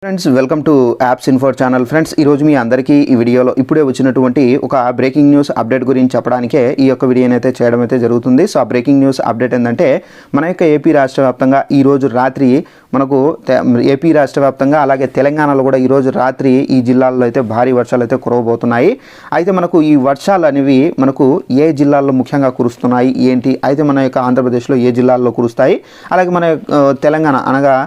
Friends welcome to apps info channel. Friends ఈరోజు మీ అందరికీ ఈ వీడియోలో ఇప్పుడే వచ్చినటువంటి ఒక బ్రేకింగ్ న్యూస్ అప్డేట్ గురించి చెప్పడానికే ఈ యొక్క వీడియోని అయితే చేయడం అయితే జరుగుతుంది. సో ఆ బ్రేకింగ్ న్యూస్ అప్డేట్ ఏంటంటే మన యొక్క ఏపీ రాష్ట్ర వ్యాప్తంగా ఈరోజు రాత్రి మనకు ఏపీ రాష్ట్ర వ్యాప్తంగా అలాగే తెలంగాణలో కూడా ఈరోజు రాత్రి ఈ జిల్లాల్లో అయితే భారీ వర్షాలు అయితే కురవబోతున్నాయి. అయితే మనకు ఈ వర్షాలు అనేవి మనకు ఏ జిల్లాల్లో ముఖ్యంగా కురుస్తున్నాయి ఏంటి, అయితే మన యొక్క ఆంధ్రప్రదేశ్లో ఏ జిల్లాల్లో కురుస్తాయి, అలాగే మన తెలంగాణ అనగా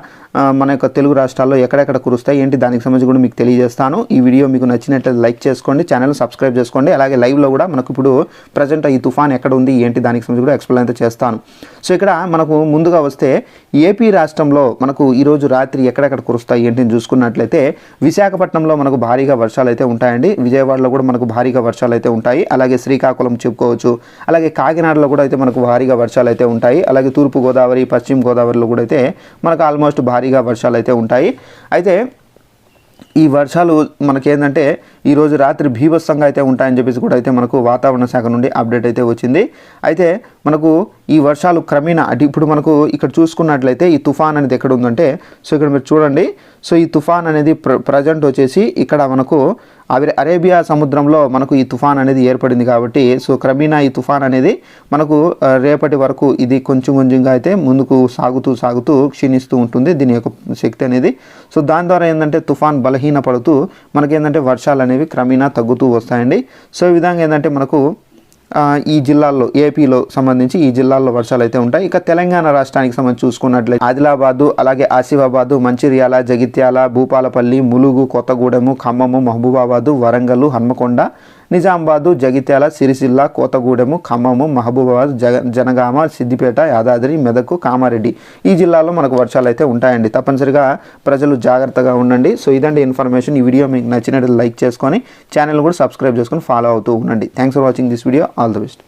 మన యొక్క తెలుగు రాష్ట్రాల్లో ఎక్కడెక్కడ కురుస్తాయి ఏంటి దానికి సంబంధించి కూడా మీకు తెలియజేస్తాను. ఈ వీడియో మీకు నచ్చినట్లయితే లైక్ చేసుకోండి, ఛానల్ సబ్స్క్రైబ్ చేసుకోండి. అలాగే లైవ్లో కూడా మనకు ఇప్పుడు ప్రజెంట్ ఈ తుఫాన్ ఎక్కడ ఉంది ఏంటి దానికి సంబంధించి కూడా ఎక్స్ప్లెయిన్ అయితే చేస్తాను. సో ఇక్కడ మనకు ముందుగా వస్తే ఏపీ రాష్ట్రంలో మనకు ఈరోజు రాత్రి ఎక్కడెక్కడ కురుస్తాయి ఏంటి చూసుకున్నట్లయితే విశాఖపట్నంలో మనకు భారీగా వర్షాలు అయితే ఉంటాయండి. విజయవాడలో కూడా మనకు భారీగా వర్షాలు అయితే ఉంటాయి. అలాగే శ్రీకాకుళం చెప్పుకోవచ్చు. అలాగే కాకినాడలో కూడా అయితే మనకు భారీగా వర్షాలు అయితే ఉంటాయి. అలాగే తూర్పు గోదావరి, పశ్చిమ గోదావరిలో కూడా అయితే మనకు ఆల్మోస్ట్ భారీగా వర్షాలు అయితే ఉంటాయి. అయితే ఈ వర్షాలు మనకేంటంటే ఈరోజు రాత్రి భీభత్సంగా అయితే ఉంటాయని చెప్పేసి కూడా అయితే మనకు వాతావరణ శాఖ నుండి అప్డేట్ అయితే వచ్చింది. అయితే మనకు ఈ వర్షాలు క్రమేణా ఇప్పుడు మనకు ఇక్కడ చూసుకున్నట్లయితే ఈ తుఫాన్ అనేది ఎక్కడ ఉందంటే, సో ఇక్కడ మీరు చూడండి. సో ఈ తుఫాన్ అనేది ప్రజెంట్ వచ్చేసి ఇక్కడ మనకు అరేబియా సముద్రంలో మనకు ఈ తుఫాన్ అనేది ఏర్పడింది కాబట్టి సో క్రమేణా ఈ తుఫాన్ అనేది మనకు రేపటి వరకు ఇది కొంచెం కొంచెంగా అయితే ముందుకు సాగుతూ క్షీణిస్తూ ఉంటుంది దీని యొక్క శక్తి అనేది. సో దాని ద్వారా ఏంటంటే తుఫాన్ బలహీన పడుతూ మనకేంటంటే వర్షాలు అనేవి క్రమేణా తగ్గుతూ వస్తాయండి. సో ఈ విధంగా ఏంటంటే మనకు ఈ జిల్లాల్లో ఏపీలో సంబంధించి ఈ జిల్లాల్లో వర్షాలు అయితే ఉంటాయి. ఇక తెలంగాణ రాష్ట్రానికి సంబంధించి చూసుకున్నట్లయితే ఆదిలాబాదు, అలాగే ఆసిఫాబాదు, మంచిర్యాల, జగిత్యాల, భూపాలపల్లి, ములుగు, కొత్తగూడెము, ఖమ్మము, మహబూబాబాదు, వరంగల్, హన్మకొండ, నిజామాబాదు, జగిత్యాల, సిరిసిల్ల, కోతగూడెము, ఖమ్మము, మహబూబాబాద్, జనగామ, సిద్దిపేట, యాదాద్రి, మెదక్, కామారెడ్డి ఈ జిల్లాలో మనకు వర్షాలు అయితే ఉంటాయండి. తప్పనిసరిగా ప్రజలు జాగ్రత్తగా ఉండండి. సో ఇదండి ఇన్ఫర్మేషన్. ఈ వీడియో మీకు నచ్చినట్టు లైక్ చేసుకొని ఛానల్ కూడా సబ్స్క్రైబ్ చేసుకొని ఫాలో అవుతూ ఉండండి. Thanks for watching this video. All the best.